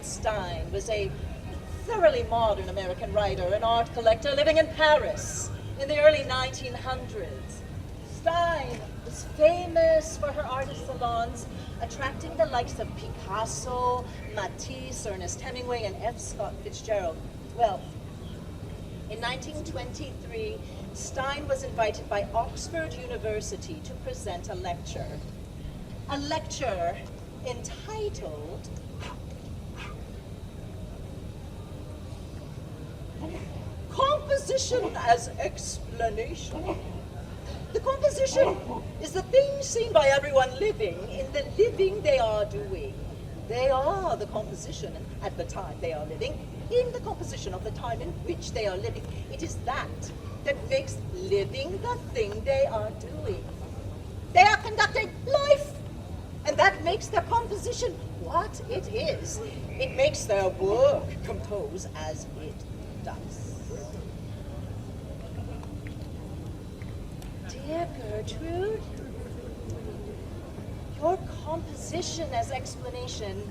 Stein was a thoroughly modern American writer and art collector living in Paris in the early 1900s. Stein was famous for her artist salons, attracting the likes of Picasso, Matisse, Ernest Hemingway, and F. Scott Fitzgerald. Well, in 1923, Stein was invited by Oxford University to present a lecture entitled Composition as Explanation. The composition is the thing seen by everyone living in the living they are doing. They are the composition at the time they are living, in the composition of the time in which they are living. It is that makes living the thing they are doing. They are conducting life, and that makes their composition what it is. It makes their work compose as it does. Dear Gertrude, your composition as explanation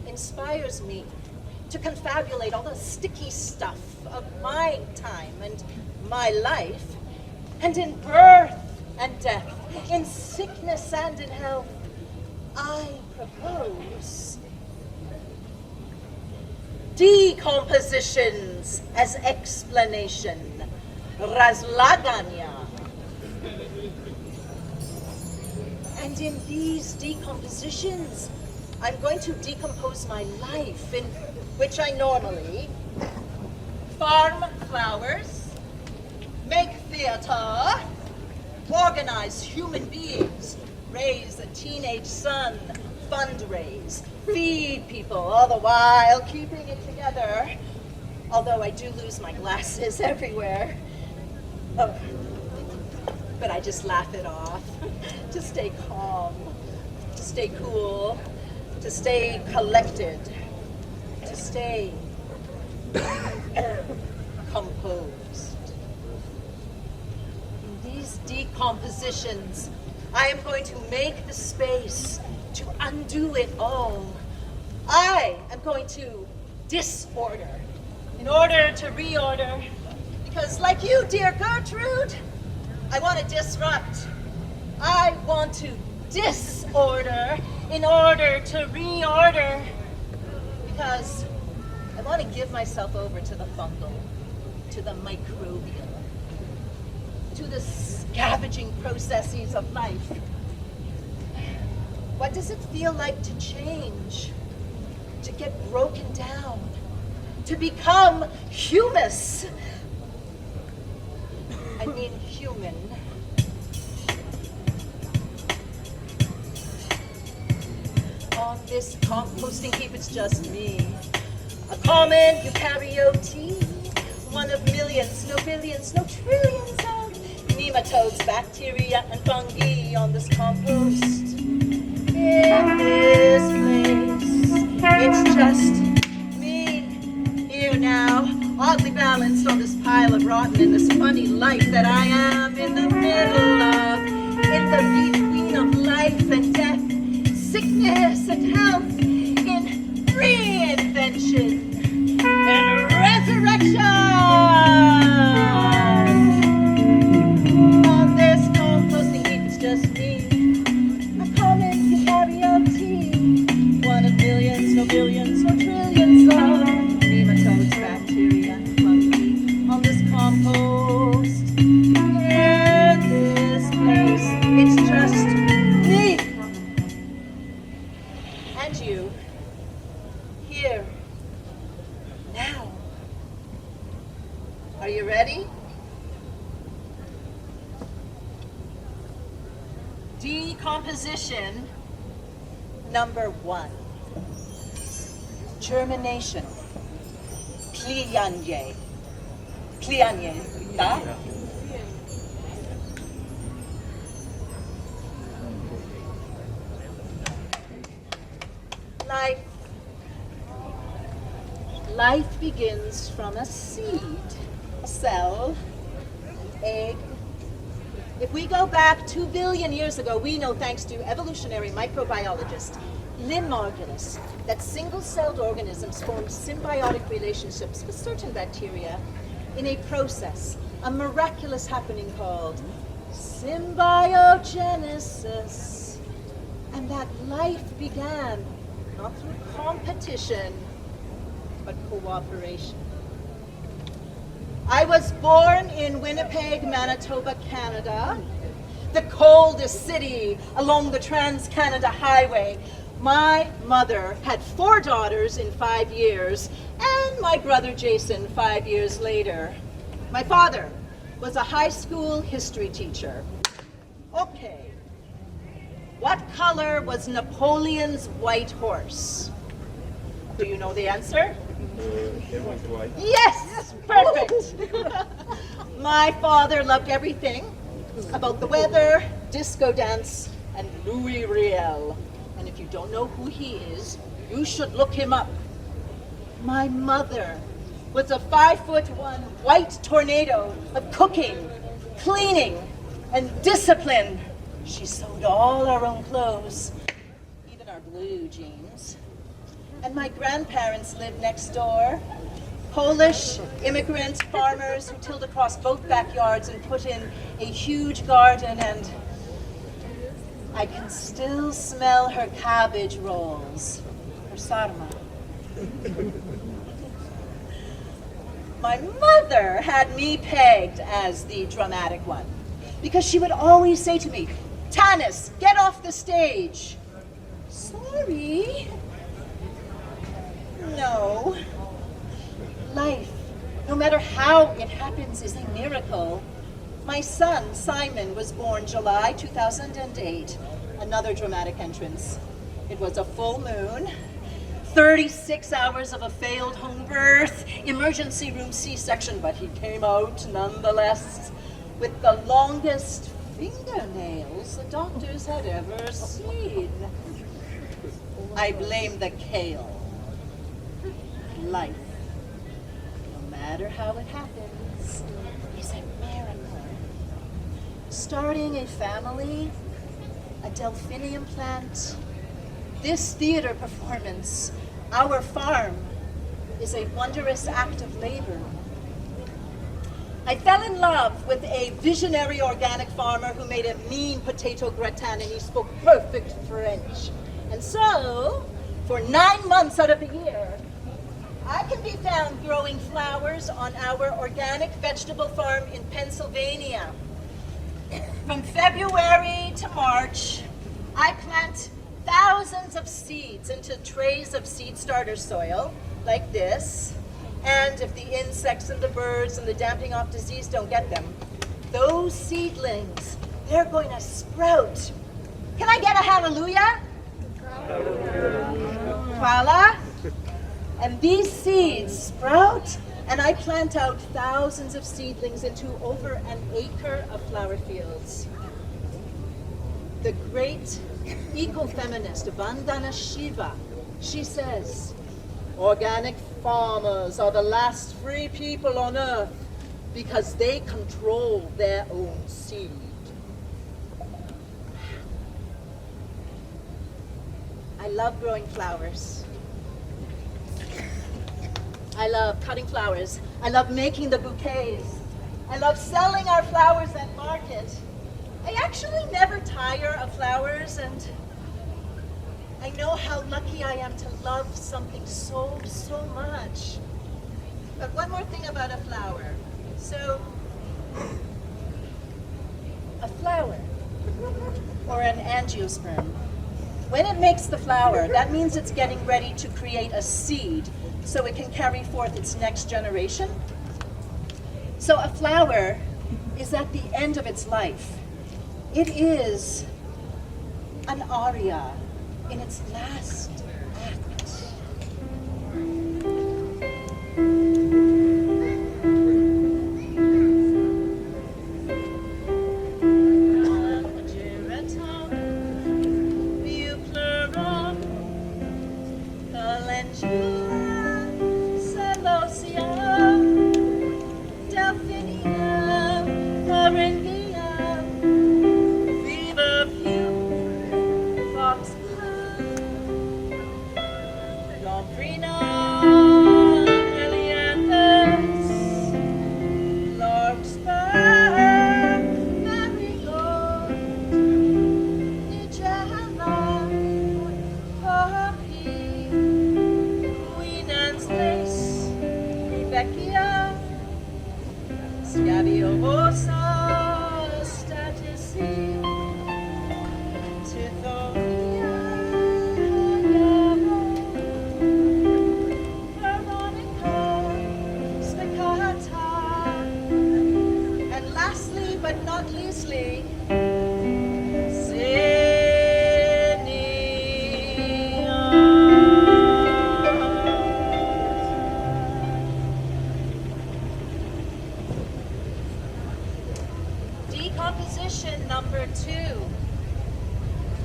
inspires me to confabulate all the sticky stuff of my time and my life, and in birth and death, in sickness and in health, I propose decompositions as explanation, razlagania. And in these decompositions, I'm going to decompose my life, in which I normally farm flowers, make theater, organize human beings, raise a teenage son, fundraise, feed people, all the while keeping it together, although I do lose my glasses everywhere. But I just laugh it off, to stay calm, to stay cool, to stay collected, to stay composed. In these decompositions, I am going to make the space to undo it all. I am going to disorder in order to reorder, because like you, dear Gertrude, I want to disrupt. I want to disorder in order to reorder, because I want to give myself over to the fungal, to the microbial, to the scavenging processes of life. What does it feel like to change, to get broken down, to become humus? I mean human. On this composting heap, it's just me. A common eukaryote, one of millions, no billions, no trillions of nematodes, bacteria, and fungi on this compost. In this place, it's just me, here now, oddly balanced on this pile of rotten in this funny life that I am in the middle of, in the between of life and death, sickness and health, in reinvention and resurrection. On this composting heap, it's just me, a common eukaryote, one of millions, no billions, no trillions of nematodes, bacteria, fungi on this compost. In this place, it's just me and you, here, now. Are you ready? Decomposition number 1. Germination. Plianje. Plianje, da? Life begins from a seed, a cell, an egg. If we go back 2 billion years ago, we know, thanks to evolutionary microbiologist Lynn Margulis, that single-celled organisms form symbiotic relationships with certain bacteria in a process, a miraculous happening called symbiogenesis. And that life began not through competition, but cooperation. I was born in Winnipeg, Manitoba, Canada, the coldest city along the Trans-Canada Highway. My mother had 4 daughters in 5 years, and my brother Jason 5 years later. My father was a high school history teacher. Okay, what color was Napoleon's white horse? Do you know the answer? Yes, perfect. My father loved everything about the weather, disco dance, and Louis Riel. And if you don't know who he is, you should look him up. My mother was a 5'1" white tornado of cooking, cleaning, and discipline. She sewed all our own clothes, even our blue jeans. And my grandparents lived next door, Polish immigrant farmers who tilled across both backyards and put in a huge garden, and I can still smell her cabbage rolls, her sarma. My mother had me pegged as the dramatic one, because she would always say to me, "Tannis, get off the stage." Sorry. No. Life, no matter how it happens, is a miracle. My son, Simon, was born July 2008. Another dramatic entrance. It was a full moon, 36 hours of a failed home birth, emergency room C-section, but he came out nonetheless. with the longest fingernails the doctors had ever seen. I blame the kale. Life, no matter how it happens, is a miracle. Starting a family, a delphinium plant, this theater performance, our farm, is a wondrous act of labor. I fell in love with a visionary organic farmer who made a mean potato gratin, and he spoke perfect French. And so, for 9 months out of the year, I can be found growing flowers on our organic vegetable farm in Pennsylvania. From February to March, I plant thousands of seeds into trays of seed starter soil, like this. And if the insects and the birds and the damping off disease don't get them, those seedlings, they're going to sprout. Can I get a hallelujah? Voila. And these seeds sprout, and I plant out thousands of seedlings into over an acre of flower fields. The great ecofeminist Vandana Shiva, she says, organic farmers are the last free people on earth because they control their own seed. I love growing flowers. I love cutting flowers. I love making the bouquets. I love selling our flowers at market. I actually never tire of flowers, and I know how lucky I am to love something so much. But one more thing about a flower. So, a flower, or an angiosperm, when it makes the flower, that means it's getting ready to create a seed so it can carry forth its next generation. So a flower is at the end of its life. It is an aria in its last act. Decomposition number 2,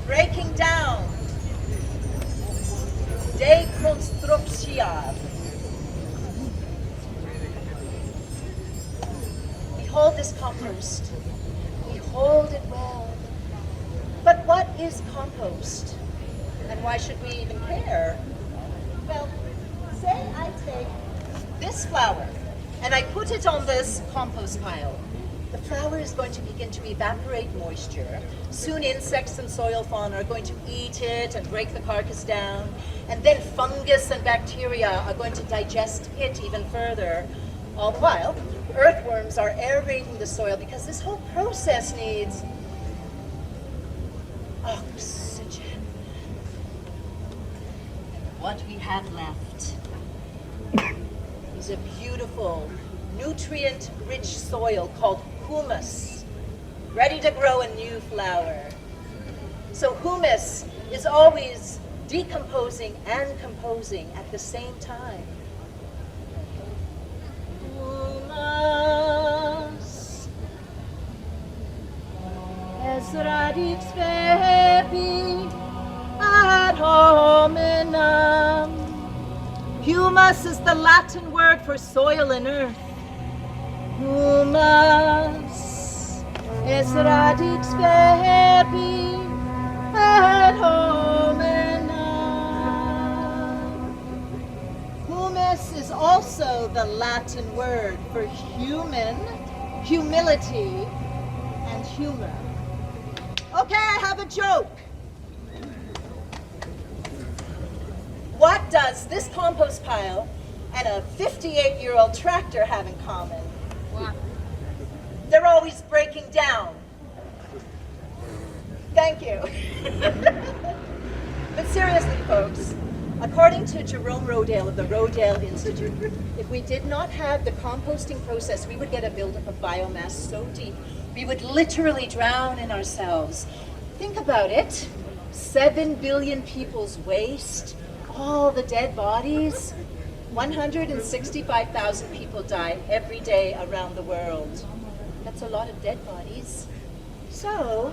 breaking down, Deconstruction. Behold this compost, behold it well. But what is compost? And why should we even care? Well, say I take this flower and I put it on this compost pile. The flower is going to begin to evaporate moisture. Soon insects and soil fauna are going to eat it and break the carcass down. And then fungus and bacteria are going to digest it even further. All the while, earthworms are aerating the soil because this whole process needs oxygen. And what we have left is a beautiful, nutrient-rich soil called humus, ready to grow a new flower. So humus is always decomposing and composing at the same time. Humus, radix verbi ad hominem. Humus is the Latin word for soil and earth. Humus is radix verbi ad hominem. Humus is also the Latin word for human, humility, and humor. Okay, I have a joke. What does this compost pile and a 58-year-old tractor have in common? What? They're always breaking down. Thank you. But seriously, folks, according to Jerome Rodale of the Rodale Institute, if we did not have the composting process, we would get a buildup of biomass so deep, we would literally drown in ourselves. Think about it. 7 billion people's waste, all the dead bodies. 165,000 people die every day around the world. That's a lot of dead bodies. So,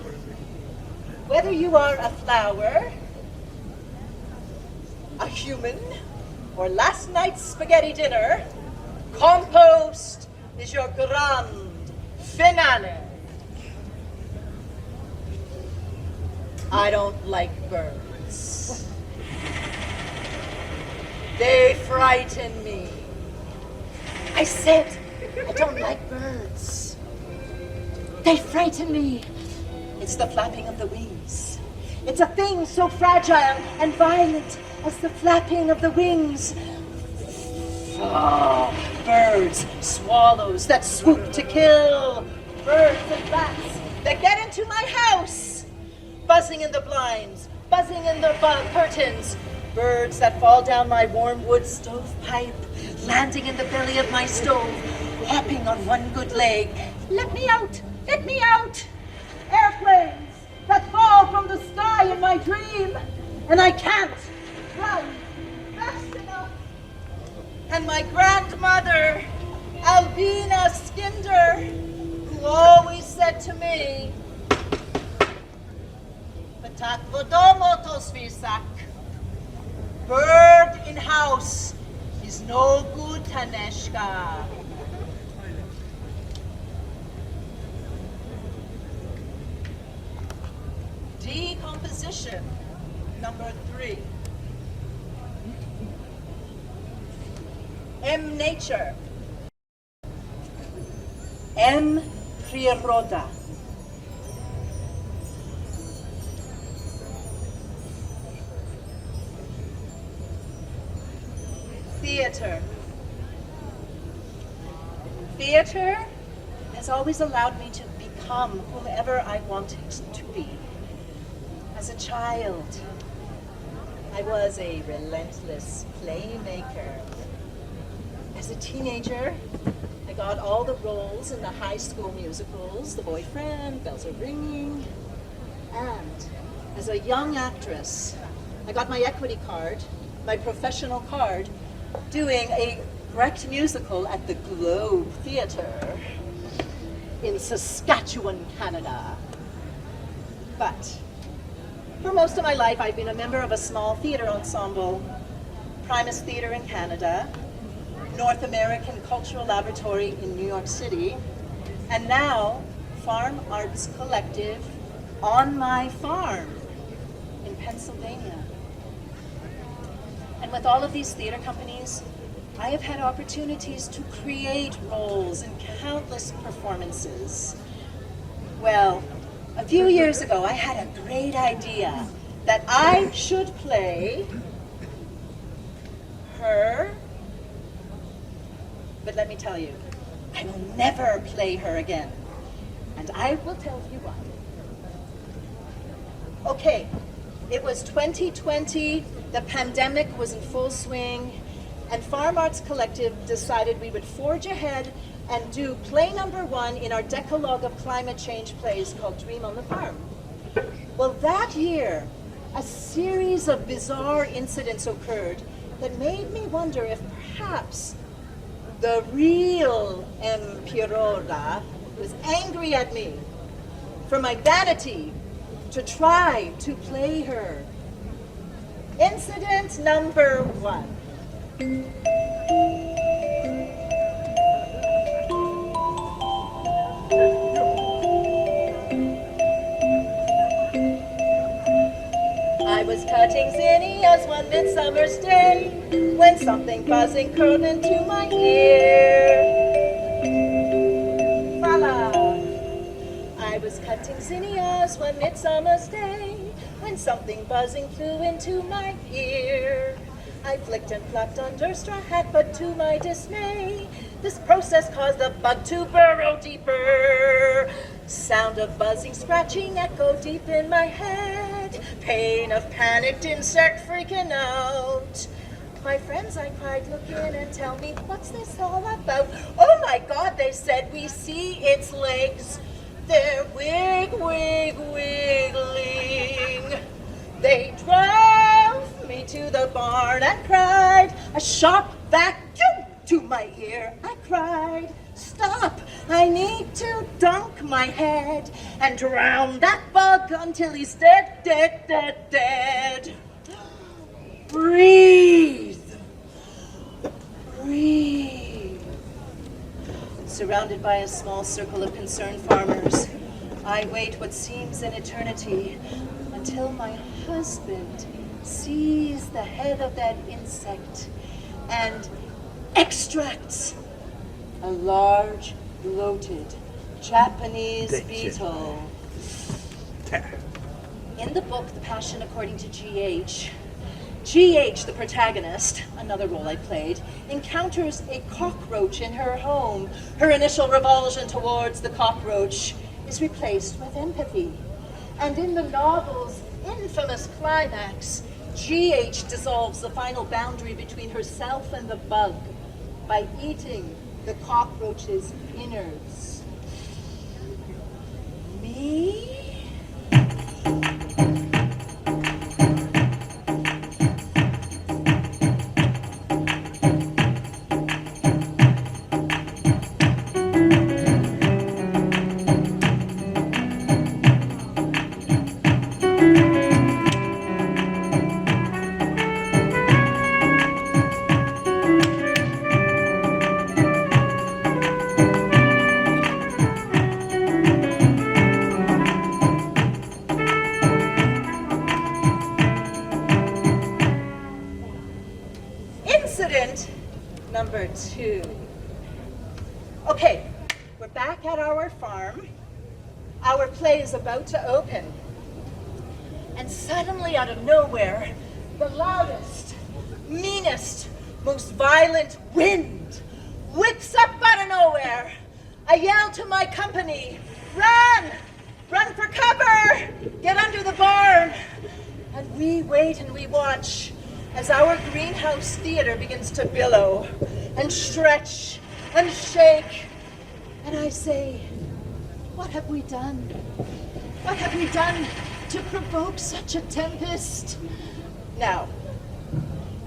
whether you are a flower, a human, or last night's spaghetti dinner, compost is your grand finale. I don't like birds. They frighten me. I said, I don't like birds. They frighten me. It's the flapping of the wings. It's a thing so fragile and violent as the flapping of the wings. Oh, birds, swallows that swoop to kill. Birds and bats that get into my house. Buzzing in the blinds, buzzing in the curtains. Birds that fall down my warm wood stovepipe, landing in the belly of my stove, hopping on one good leg. Let me out! Let me out! Airplanes that fall from the sky in my dream, and I can't run fast enough. And my grandmother, Albina Skinder, who always said to me, "Patak vodomo to svisak." Bird in house is no good, Taneshka. Decomposition, number 3. M nature. M природа. Theater. Theater has always allowed me to become whomever I wanted to be. As a child, I was a relentless playmaker. As a teenager, I got all the roles in the high school musicals, The Boyfriend, Bells Are Ringing. And as a young actress, I got my equity card, my professional card, doing a Brecht musical at the Globe Theatre in Saskatchewan, Canada. But for most of my life, I've been a member of a small theatre ensemble, Primus Theatre in Canada, North American Cultural Laboratory in New York City, and now Farm Arts Collective on my farm in Pennsylvania. And with all of these theater companies, I have had opportunities to create roles in countless performances. Well, a few years ago, I had a great idea that I should play her, but let me tell you, I will never play her again. And I will tell you why. Okay, it was 2020, the pandemic was in full swing, and Farm Arts Collective decided we would forge ahead and do play number 1 in our decalogue of climate change plays called Dream on the Farm. Well, that year, a series of bizarre incidents occurred that made me wonder if perhaps the real Emperora was angry at me for my vanity to try to play her. Incident number 1. I was cutting zinnias one midsummer's day when something buzzing curled into my ear. Voila! I was cutting zinnias one midsummer's day when something buzzing flew into my ear. I flicked and flapped under straw hat, but to my dismay, this process caused the bug to burrow deeper. Sound of buzzing, scratching echoed deep in my head. Pain of panicked insect freaking out. My friends, I cried, look in and tell me, what's this all about? Oh my God, they said, we see its legs. They're wiggling. They drove me to the barn and cried, a sharp vacuum to my ear. I cried, stop, I need to dunk my head and drown that bug until he's dead, dead, dead, dead. Breathe. Breathe. Surrounded by a small circle of concerned farmers, I wait what seems an eternity until my husband sees the head of that insect and extracts a large, bloated Japanese beetle. In the book, The Passion According to G.H., the protagonist, another role I played, encounters a cockroach in her home. Her initial revulsion towards the cockroach is replaced with empathy. And in the novel's infamous climax, G.H. dissolves the final boundary between herself and the bug by eating the cockroach's innards. Me? Incident number 2. Okay, we're back at our farm. Our play is about to open. And suddenly, out of nowhere, the loudest, meanest, most violent wind whips up out of nowhere. I yell to my company, run! Run for cover! Get under the barn! And we wait and we watch as our greenhouse theater begins to billow and stretch and shake. And I say, what have we done? What have we done to provoke such a tempest? Now,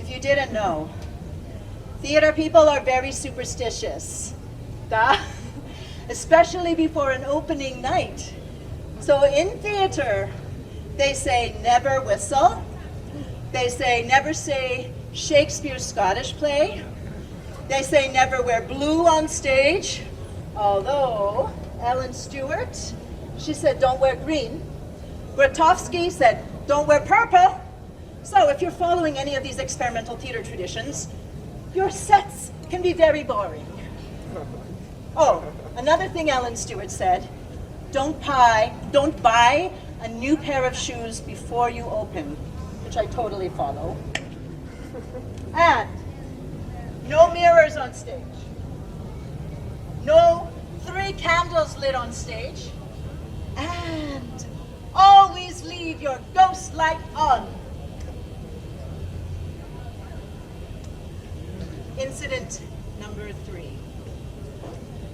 if you didn't know, theater people are very superstitious, especially before an opening night. So in theater, they say never whistle. They say never say Shakespeare's Scottish play. They say never wear blue on stage. Although Ellen Stewart, she said don't wear green. Grotowski said don't wear purple. So if you're following any of these experimental theater traditions, your sets can be very boring. Oh, another thing Ellen Stewart said, don't buy a new pair of shoes before you open, which I totally follow. And no mirrors on stage. No 3 candles lit on stage. And always leave your ghost light on. Incident number 3.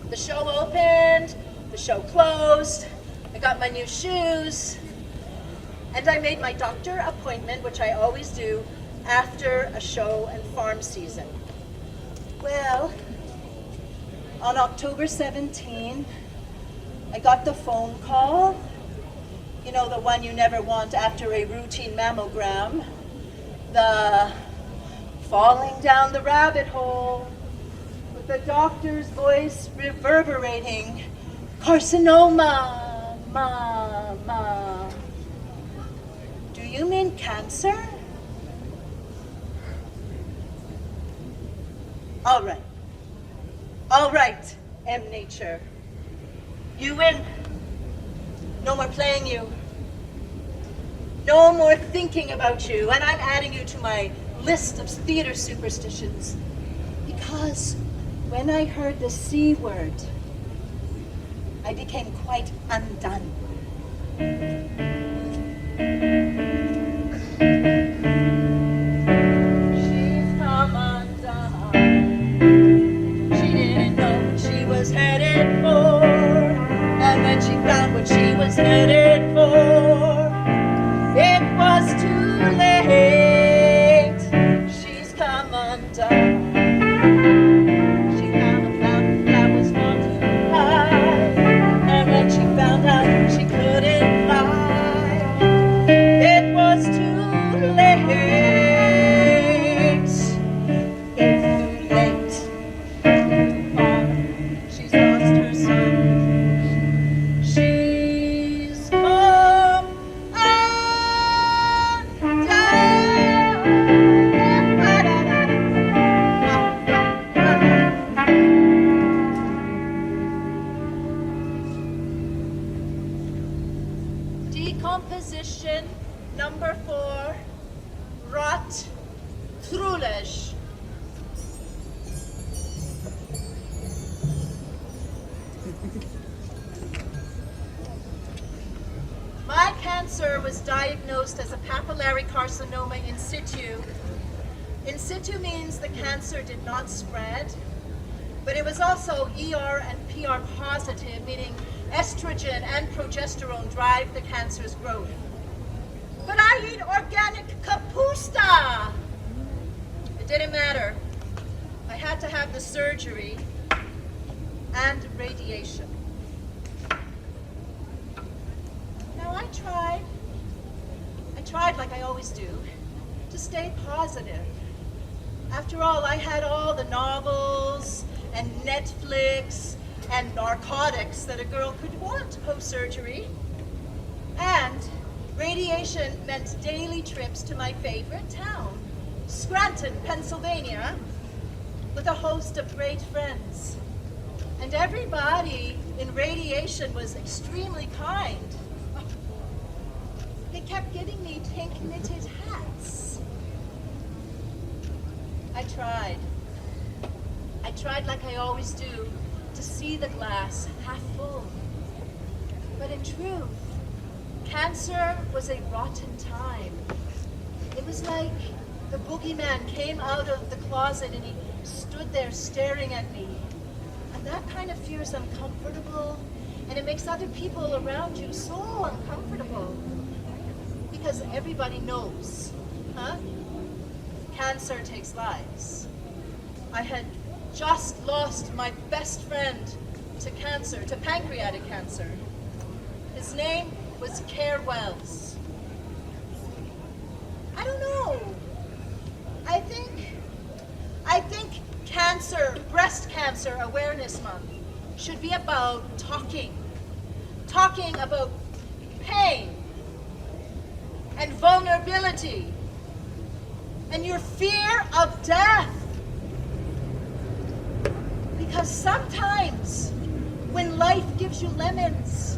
The show opened, the show closed, I got my new shoes, and I made my doctor appointment, which I always do after a show and farm season. Well, on October 17, I got the phone call. You know, the one you never want after a routine mammogram. The falling down the rabbit hole with the doctor's voice reverberating. Carcinoma, ma. Do you mean cancer? All right, M. Nature. You win. No more playing you. No more thinking about you. And I'm adding you to my list of theater superstitions. Because when I heard the C word, I became quite undone. She's come undone. She didn't know what she was headed for. And when she found what she was headed for, it was too late. She's come undone. She found a fountain that was far too high. And when she found out she couldn't fly, it was too late. It's too late. She's lost her son. She's come undone. Decomposition number 4, rot thrulish. My cancer was diagnosed as a papillary carcinoma in situ. In situ means the cancer did not spread, but it was also ER and PR positive, meaning estrogen and progesterone drive the cancer's growth. But I eat organic kapusta. It didn't matter. I had to have the surgery and radiation. Now I tried like I always do, to stay positive. After all, I had all the novels and Netflix and narcotics that a girl could want post-surgery. And radiation meant daily trips to my favorite town, Scranton, Pennsylvania, with a host of great friends. And everybody in radiation was extremely kind. They kept giving me pink knitted hats. I tried like I always do, to see the glass half full. But in truth, cancer was a rotten time. It was like the boogeyman came out of the closet and he stood there staring at me. And that kind of fear is uncomfortable, and it makes other people around you so uncomfortable. Because everybody knows, cancer takes lives. I had just lost my best friend to cancer, to pancreatic cancer. His name was Care Wells. I don't know. I think Breast Cancer Awareness Month should be about talking about pain and vulnerability and your fear of death. Because sometimes when life gives you lemons,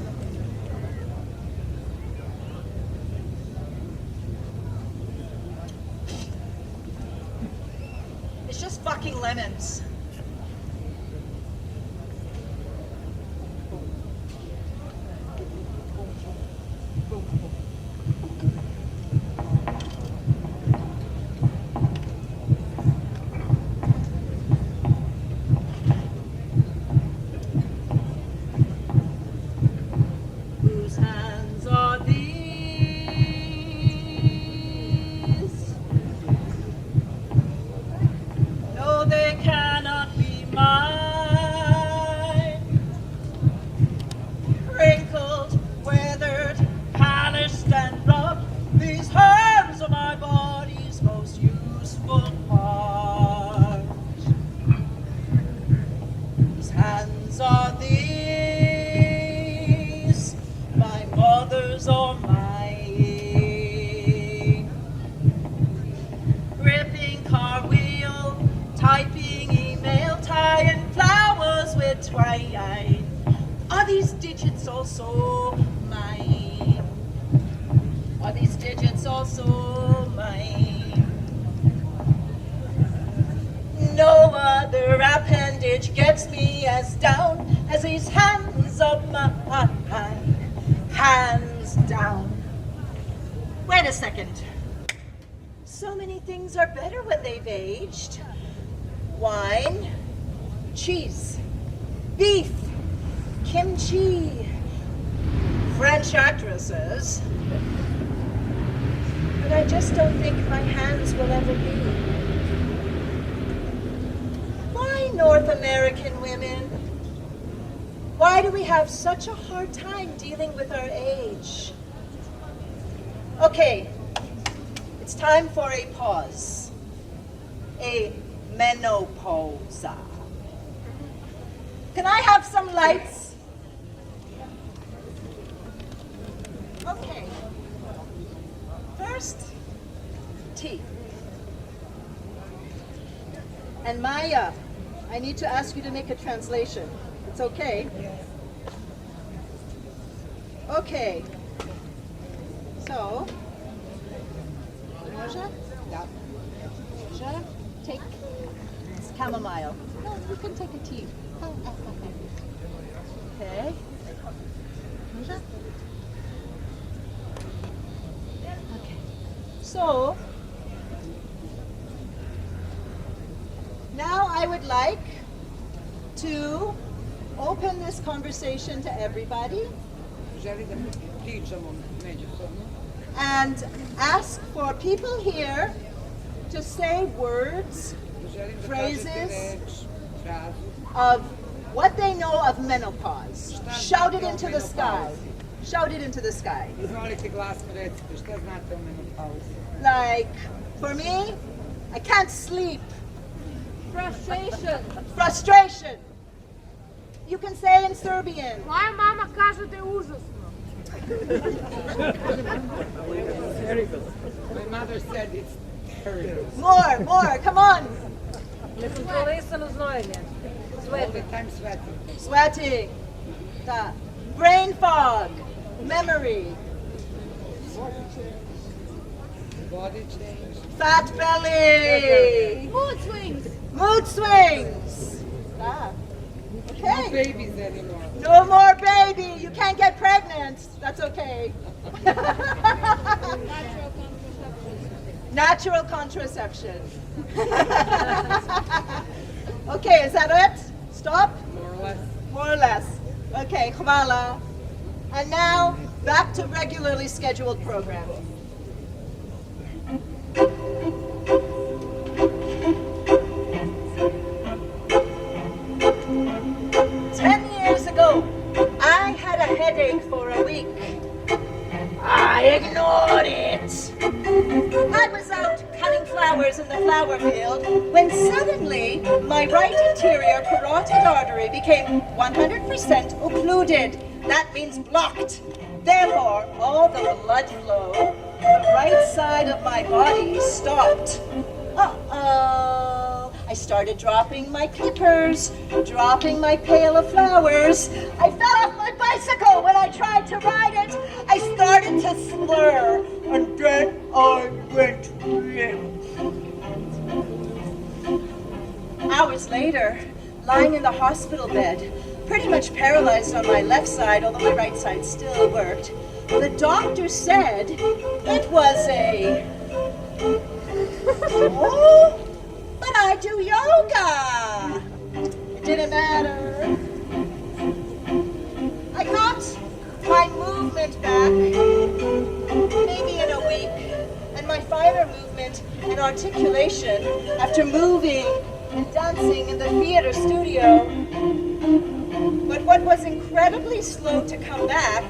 it's just fucking lemons. They cannot Are these digits also mine? Are these digits also mine? No other appendage gets me as down as these hands of mine. Hands down. Wait a second. So many things are better when they've aged. Wine, cheese, beef, kimchi, French actresses. But I just don't think my hands will ever be. Why North American women? Why do we have such a hard time dealing with our age? Okay, it's time for a pause. A menopause. Can I have some lights? Okay. First, tea. And Maya, I need to ask you to make a translation. It's okay? Okay. So, Roja? Roja, take chamomile. No, you can take a tea. Okay. Roja? Okay. So, now I would like to open this conversation to everybody and ask for people here to say words, phrases of what they know of menopause. Shout it into the sky. Shout it into the sky. Like, for me, I can't sleep. Frustration. Frustration. You can say in Serbian. Moja mama kaže da je užasno. My mother said it's terrible. More, come on. Nekontrolisano znojenje. All the time sweating. Sweating. Da. Brain fog. Memory. Body change. Fat belly. Mood swings. Mood swings. Da. No Okay. babies anymore. No more baby. You can't get pregnant. That's okay. Natural contraception. Okay, is that it? Stop? More or less. More or less. Okay, hvala. And now, back to regularly scheduled programming. I had a headache for a week. I ignored it. I was out cutting flowers in the flower field when suddenly my right anterior carotid artery became 100% occluded. That means blocked. Therefore, all the blood flow to the right side of my body stopped. Uh-oh. I started dropping my clippers, dropping my pail of flowers. I fell off my bicycle when I tried to ride it. I started to slur, and then I went limp. Hours later, lying in the hospital bed, pretty much paralyzed on my left side, although my right side still worked, the doctor said it was a... Oh, but I do yoga. It didn't matter. I got my movement back maybe in a week, and my finer movement and articulation after moving and dancing in the theater studio. But what was incredibly slow to come back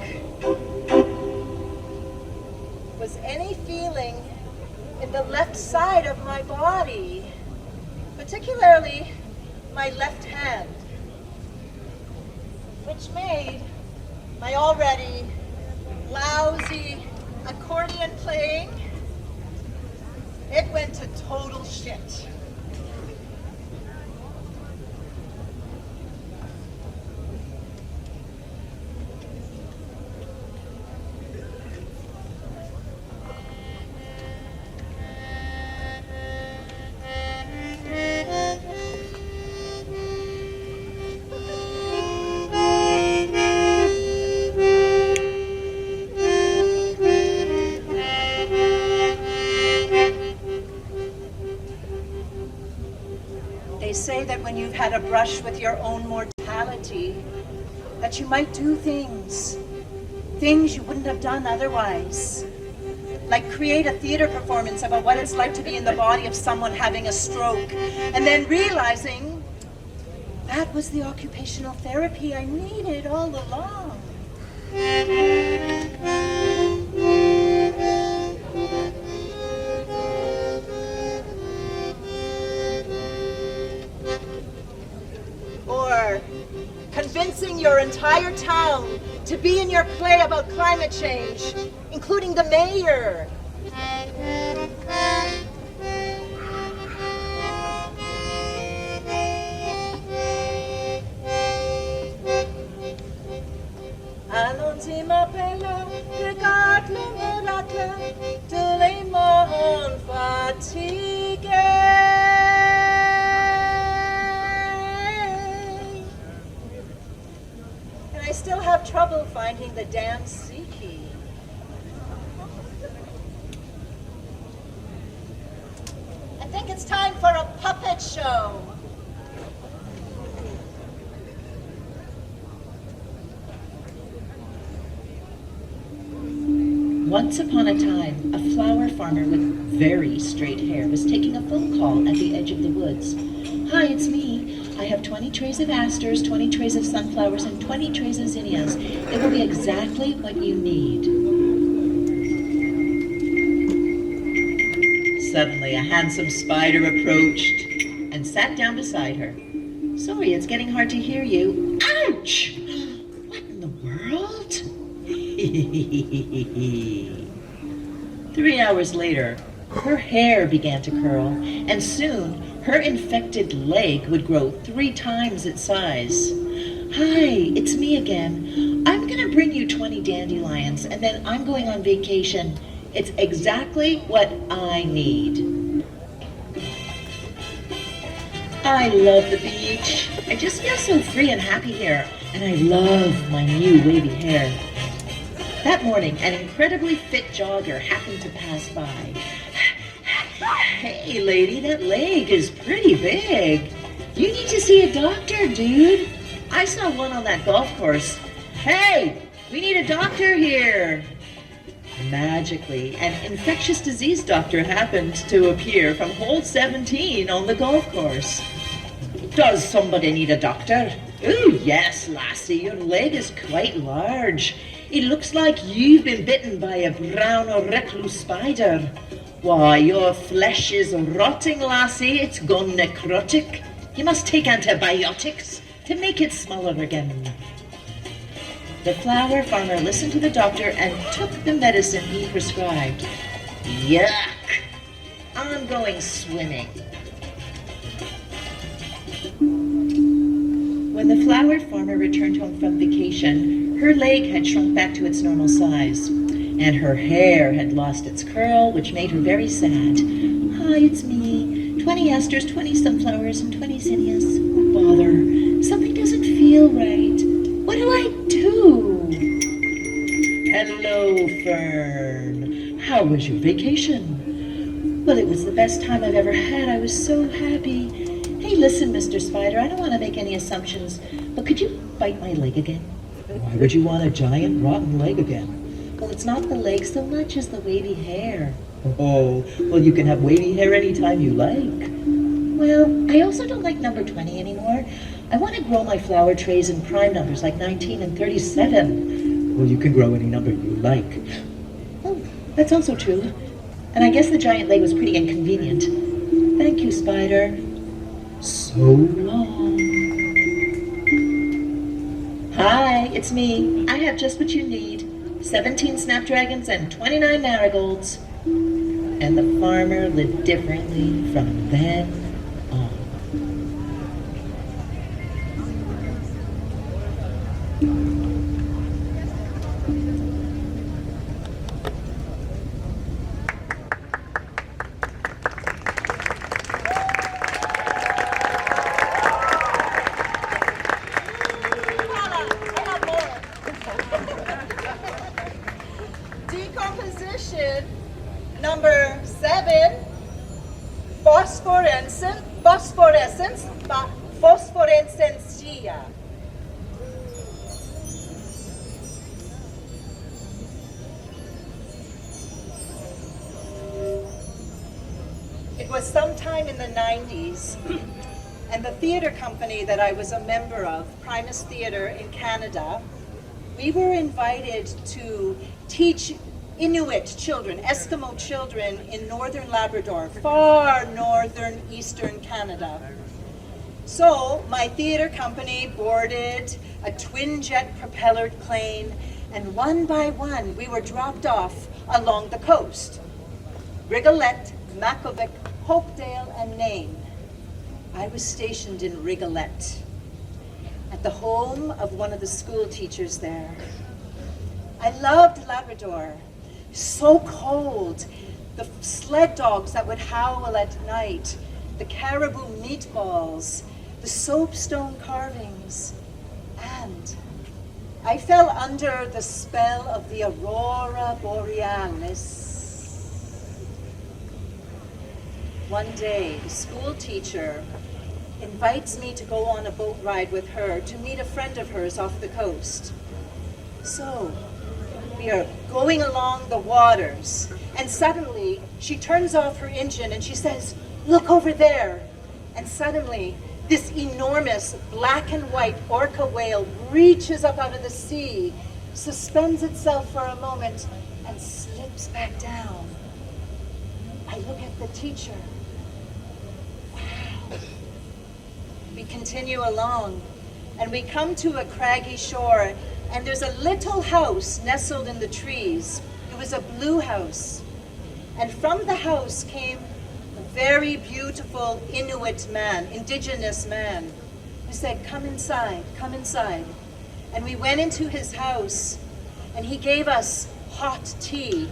was any feeling in the left side of my body, particularly my left hand, which made my already lousy accordion playing, it went to total shit. you've had a brush with your own mortality, that you might do things you wouldn't have done otherwise. Like create a theater performance about what it's like to be in the body of someone having a stroke, and then realizing that was the occupational therapy I needed all along. Or convincing your entire town to be in your play about climate change, including the mayor. Allons-y m'appelle, regarde le miracle de les morts fatigués. And I still have trouble finding the damn C key. I think it's time for a puppet show. Once upon a time, a flower farmer with very straight hair was taking a phone call at the edge of the woods. Hi, it's me. I have 20 trays of asters, 20 trays of sunflowers, and 20 trays of zinnias. It will be exactly what you need. Suddenly, a handsome spider approached and sat down beside her. Sorry, it's getting hard to hear you. Ouch! What in the world? 3 hours later, her hair began to curl, and soon her infected leg would grow 3 times its size. Hi, it's me again. I'm gonna bring you 20 dandelions, and then I'm going on vacation. It's exactly what I need. I love the beach. I just feel so free and happy here, and I love my new wavy hair. That morning, an incredibly fit jogger happened to pass by. Hey, lady, that leg is pretty big. You need to see a doctor, dude. I saw one on that golf course. Hey, we need a doctor here. Magically, an infectious disease doctor happened to appear from hole 17 on the golf course. Does somebody need a doctor? Oh, yes, lassie, your leg is quite large. It looks like you've been bitten by a brown or recluse spider. Why, your flesh is rotting, lassie. It's gone necrotic. You must take antibiotics to make it smaller again. The flower farmer listened to the doctor and took the medicine he prescribed. Yuck! I'm going swimming. When the flower farmer returned home from vacation, her leg had shrunk back to its normal size, and her hair had lost its curl, which made her very sad. Hi, it's me. 20 asters, 20 sunflowers, and 20 zinnias. Oh, bother. Something doesn't feel right. What do I do? Hello, Fern. How was your vacation? Well, it was the best time I've ever had. I was so happy. Hey, listen, Mr. Spider, I don't want to make any assumptions, but could you bite my leg again? Why would you want a giant rotten leg again? Well, it's not the leg so much as the wavy hair. Oh, well, you can have wavy hair anytime you like. Well, I also don't like number 20 anymore. I want to grow my flower trays in prime numbers like 19 and 37. Well, you can grow any number you like. Oh, that's also true. And I guess the giant leg was pretty inconvenient. Thank you, Spider. So long. Hi, it's me. I have just what you need. 17 snapdragons and 29 marigolds. And the farmer lived differently from then on. Decomposition number 7, phosphorescence, sencilla. It was sometime in the 90s, and the theater company that I was a member of, Primus Theater in Canada, we were invited to teach Inuit children, Eskimo children in northern Labrador, far northern eastern Canada. So my theater company boarded a twin-jet propellered plane, and one by one we were dropped off along the coast. Rigolette, Makovic, Hopedale, and Nain. I was stationed in Rigolette, at the home of one of the school teachers there. I loved Labrador. So cold. The sled dogs that would howl at night, the caribou meatballs, the soapstone carvings, and I fell under the spell of the aurora borealis. One day, the school teacher invites me to go on a boat ride with her to meet a friend of hers off the coast. So, we are going along the waters, and suddenly she turns off her engine and she says, "Look over there." And suddenly, this enormous black and white orca whale reaches up out of the sea, suspends itself for a moment, and slips back down. I look at the teacher. Wow. We continue along, and we come to a craggy shore, and there's a little house nestled in the trees. It was a blue house. And from the house came a very beautiful Inuit man, indigenous man, who said, "Come inside, come inside." And we went into his house, and he gave us hot tea,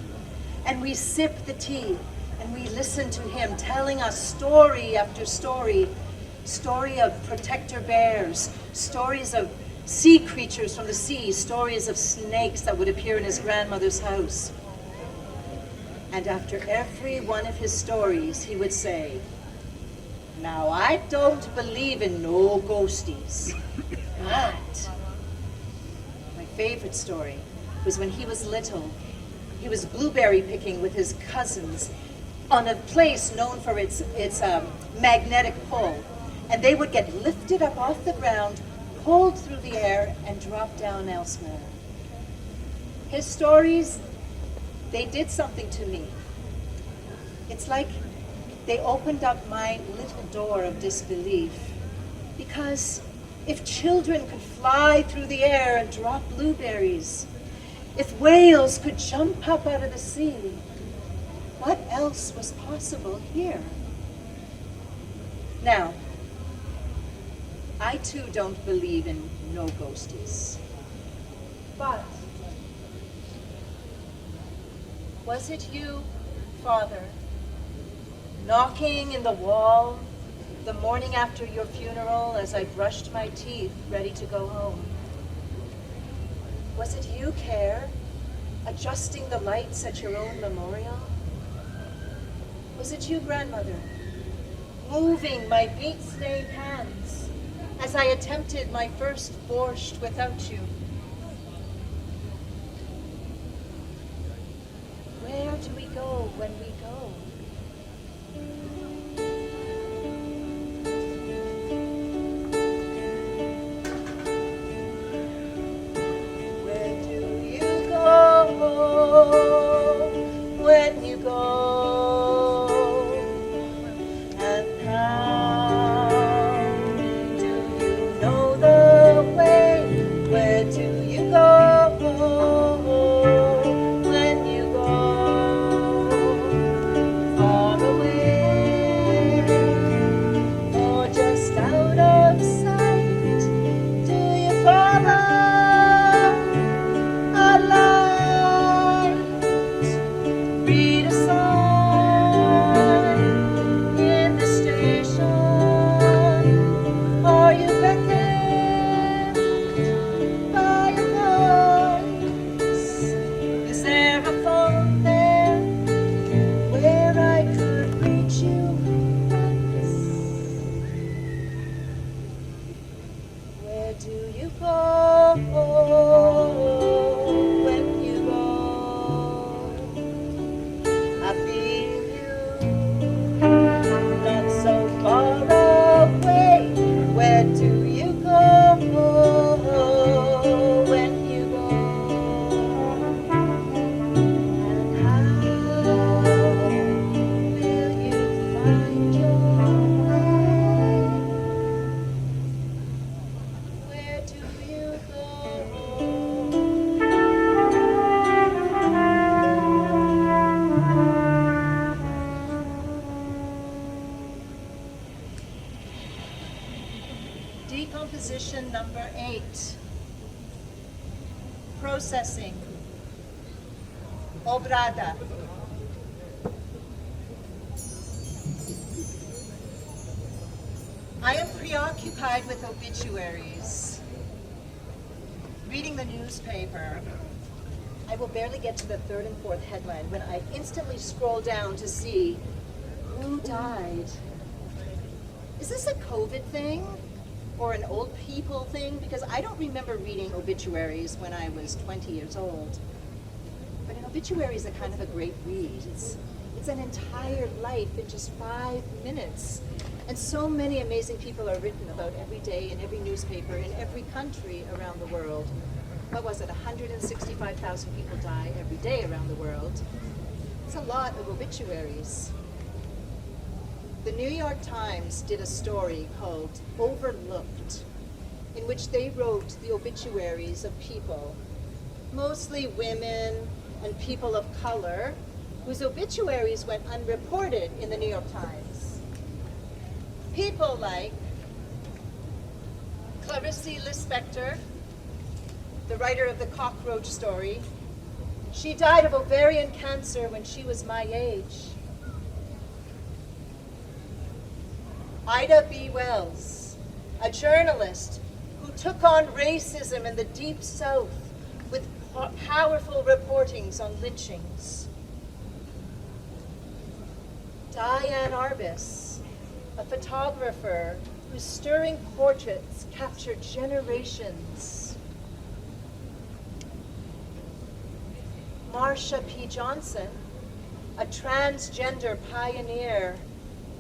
and we sipped the tea, and we listened to him telling us story after story, story of protector bears, stories of sea creatures from the sea, stories of snakes that would appear in his grandmother's house. And after every one of his stories, he would say, "Now, I don't believe in no ghosties, but..." My favorite story was when he was little. He was blueberry picking with his cousins on a place known for its magnetic pull. And they would get lifted up off the ground, pulled through the air, and drop down elsewhere. His stories, they did something to me. It's like they opened up my little door of disbelief. Because if children could fly through the air and drop blueberries, if whales could jump up out of the sea, what else was possible here? Now, I too don't believe in no ghosties. But was it you, Father, knocking in the wall the morning after your funeral as I brushed my teeth ready to go home? Was it you, Care, adjusting the lights at your own memorial? Was it you, Grandmother, moving my beet-stained hands as I attempted my first borscht without you? Where do we go when we go? Where do you go when you go? And how do you know the way? Where do you go when you go? Far away or just out of sight? Do you follow a light? Read a song? processing, obrada. I am preoccupied with obituaries, reading the newspaper. I will barely get to the third and fourth headline when I instantly scroll down to see who died. Is this a COVID thing or an old people thing? Because I don't remember reading obituaries when I was 20 years old. But an obituary is a kind of a great read. It's an entire life in just 5 minutes. And so many amazing people are written about every day in every newspaper in every country around the world. What was it, 165,000 people die every day around the world. It's a lot of obituaries. The New York Times did a story called Overlooked, in which they wrote the obituaries of people, mostly women and people of color, whose obituaries went unreported in the New York Times. People like Clarice Lispector, the writer of the cockroach story. She died of ovarian cancer when she was my age. Ida B. Wells, a journalist who took on racism in the Deep South with powerful reportings on lynchings. Diane Arbus, a photographer whose stirring portraits captured generations. Marsha P. Johnson, a transgender pioneer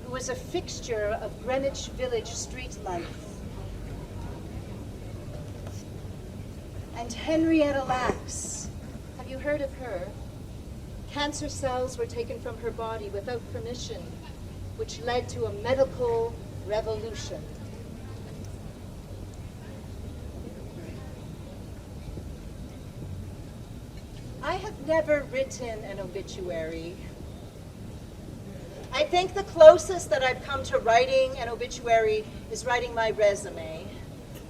who was a fixture of Greenwich Village street life. And Henrietta Lacks, have you heard of her? Cancer cells were taken from her body without permission, which led to a medical revolution. I have never written an obituary. I think the closest that I've come to writing an obituary is writing my resume.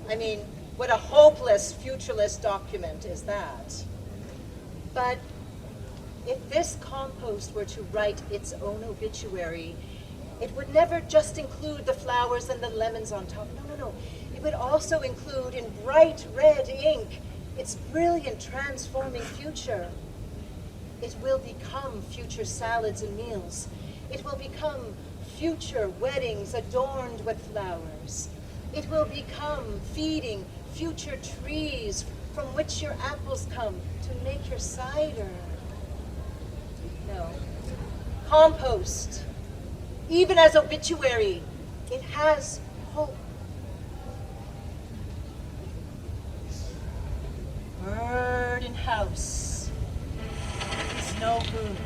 I mean, what a hopeless, futureless document is that. But if this compost were to write its own obituary, it would never just include the flowers and the lemons on top. No. It would also include in bright red ink its brilliant transforming future. It will become future salads and meals. It will become future weddings adorned with flowers. It will become feeding future trees from which your apples come to make your cider. No. Compost, even as obituary, it has hope. Bird in house is no good.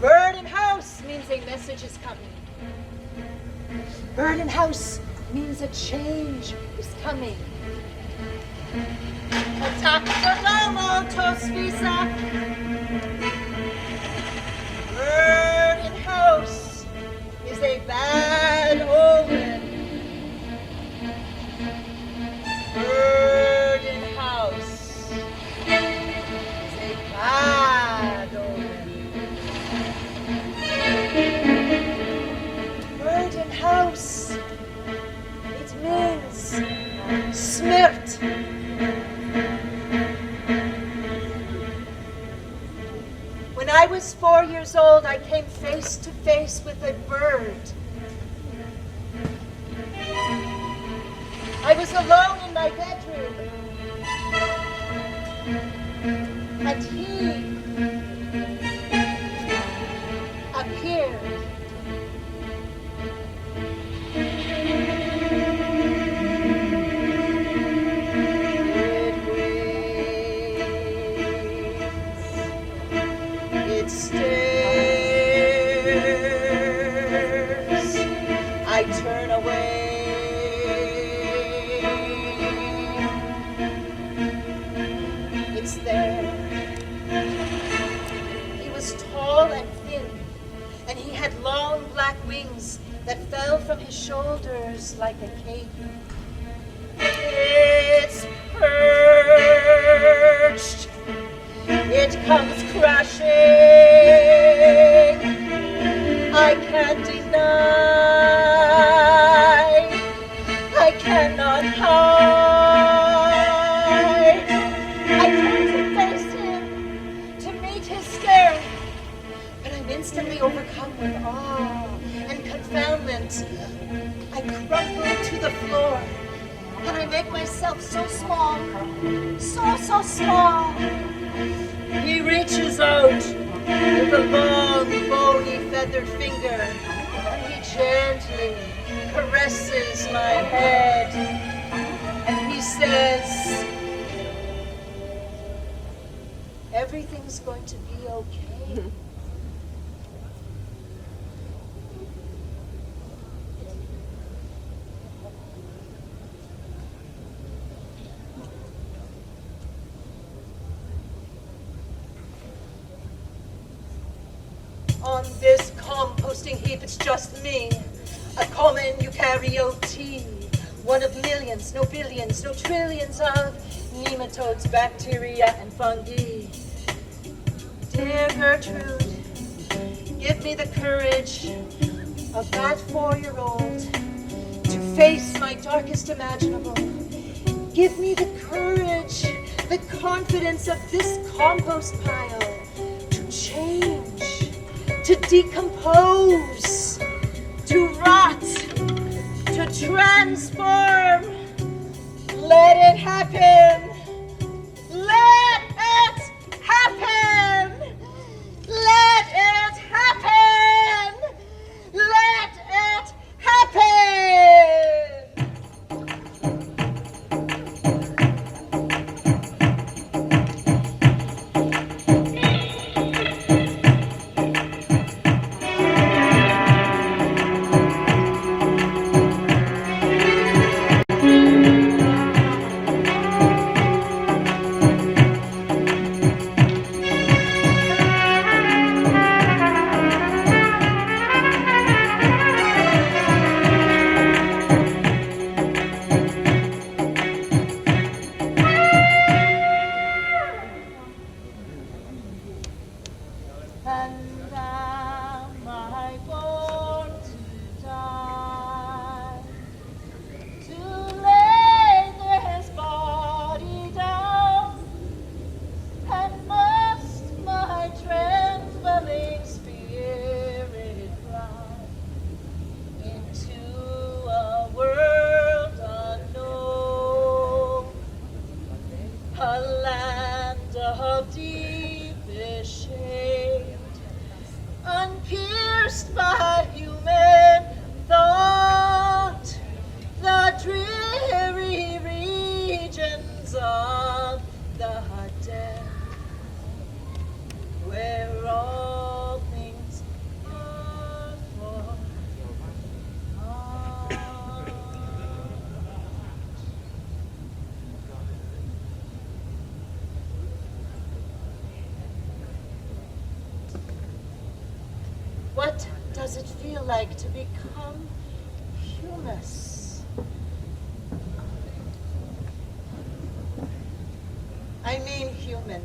Bird in house means a message is coming. Bird in house means a change is coming. Bird in house is a bad omen. Bird in house is a bad omen. Bird in house, it means smirt. When I was 4 years old, I came face to face with a bird. I was alone in my bedroom, and he appeared. It stares. I turn away. It's there. He was tall and thin, and he had long black wings that fell from his shoulders like a cape. It's her. small, so small. He reaches out with a long, bony, feathered finger, and he gently caresses my head, and he says, everything's going to be okay. On this composting heap, it's just me, a common eukaryote, one of millions, no billions, no trillions of nematodes, bacteria, and fungi. Dear Gertrude, give me the courage of that 4-year-old to face my darkest imaginable. Give me the courage, the confidence of this compost pile to change, to decompose, to rot, to transform. Let it happen. Let it happen. Let it happen. Let it happen. What does it feel like to become humus? I mean human.